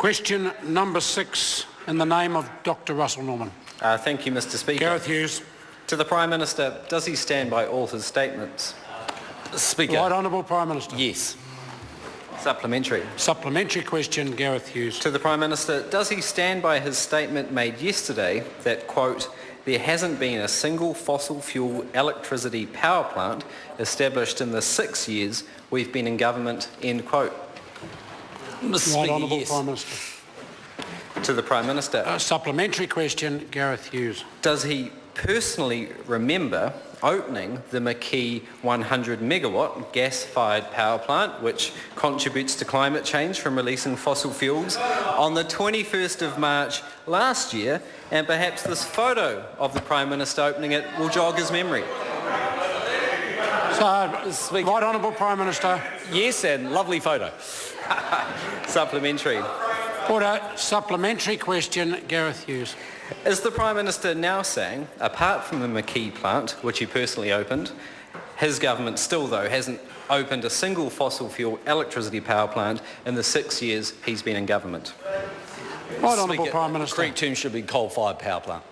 Question number 6, in the name of Dr. Russel Norman. Thank you, Mr. Speaker. Gareth Hughes. To the Prime Minister, does he stand by all his statements? Speaker. Right Honourable Prime Minister. Yes. Supplementary. Supplementary question, Gareth Hughes. To the Prime Minister, does he stand by his statement made yesterday that, quote, there hasn't been a single fossil fuel electricity power plant established in the 6 years we've been in government, end quote? Mr. Right Speaker, Honourable yes. Prime Minister. To the Prime Minister, Supplementary question, Gareth Hughes. does he personally remember opening the Mackay 100 megawatt gas-fired power plant, which contributes to climate change from releasing fossil fuels, on the 21st of March last year, and perhaps this photo of the Prime Minister opening it will jog his memory? Right Honourable Prime Minister. Yes, and lovely photo. Supplementary. Order. Supplementary question, Gareth Hughes. Is the Prime Minister now saying, apart from the Mackay plant, which he personally opened, his government still, though, hasn't opened a single fossil fuel electricity power plant in the 6 years he's been in government? Right Honourable Speaker, Prime Minister. Correct term should be coal-fired power plant.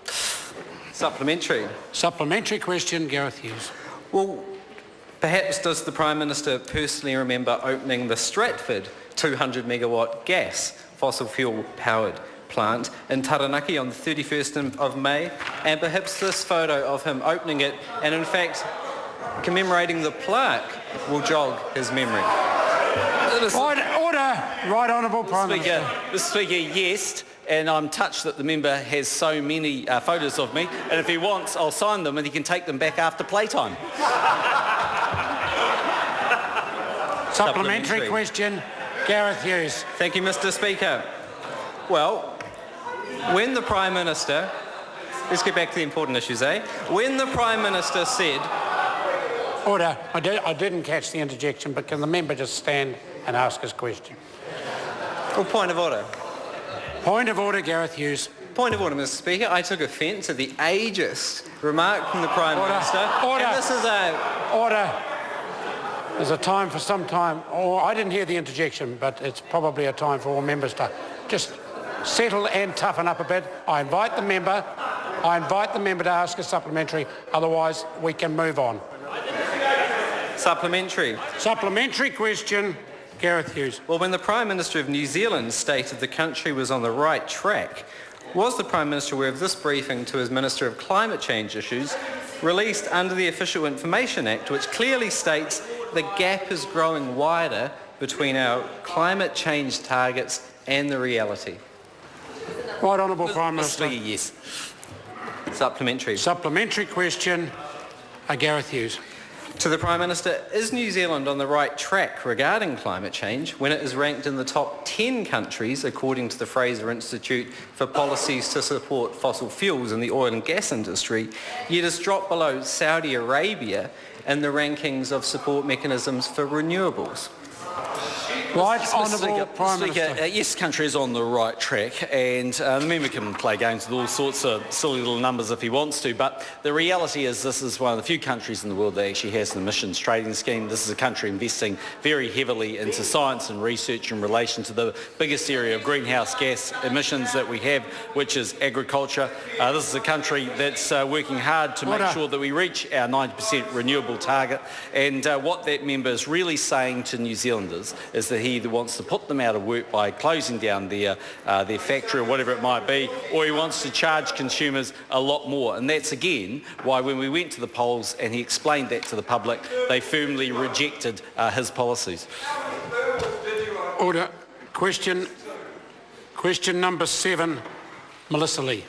Supplementary. Supplementary question, Gareth Hughes. Well, perhaps does the Prime Minister personally remember opening the Stratford 200 megawatt gas fossil fuel powered plant in Taranaki on the 31st of May, and perhaps this photo of him opening it and in fact commemorating the plaque will jog his memory? Right Honourable Prime Minister. Mr. Speaker, yes, and I'm touched that the member has so many photos of me, and if he wants, I'll sign them and he can take them back after playtime. Supplementary question, Gareth Hughes. Thank you, Mr. Speaker. Well, when the Prime Minister, let's get back to the important issues, When the Prime Minister said... Order. I didn't catch the interjection, but can the member just stand and ask his question? Well, point of order. Point of order, Gareth Hughes. Point of order, Mr. Speaker. I took offence at the ageist remark from the Prime Minister. Order. And this is Order. There's a time for some time. I didn't hear the interjection, but it's probably a time for all members to just settle and toughen up a bit. I invite the member to ask a supplementary, otherwise we can move on. Supplementary. Supplementary question, Gareth Hughes. Well, when the Prime Minister of New Zealand stated the country was on the right track, was the Prime Minister aware of this briefing to his Minister of Climate Change Issues, released under the Official Information Act, which clearly states the gap is growing wider between our climate change targets and the reality? Right Honourable Prime Minister. Speaker, yes. Supplementary. Supplementary question, Gareth Hughes. To the Prime Minister, is New Zealand on the right track regarding climate change when it is ranked in the top 10 countries, according to the Fraser Institute, for policies to support fossil fuels in the oil and gas industry, yet has dropped below Saudi Arabia in the rankings of support mechanisms for renewables? Right Honourable Prime Minister. Yes, the country is on the right track, and the member can play games with all sorts of silly little numbers if he wants to, but the reality is this is one of the few countries in the world that actually has an emissions trading scheme. This is a country investing very heavily into science and research in relation to the biggest area of greenhouse gas emissions that we have, which is agriculture. This is a country that's working hard to make sure that we reach our 90% renewable target, and what that member is really saying to New Zealanders is that he either wants to put them out of work by closing down their factory or whatever it might be, or he wants to charge consumers a lot more. And that's again why when we went to the polls and he explained that to the public, they firmly rejected his policies. Order. Question number 7, Melissa Lee.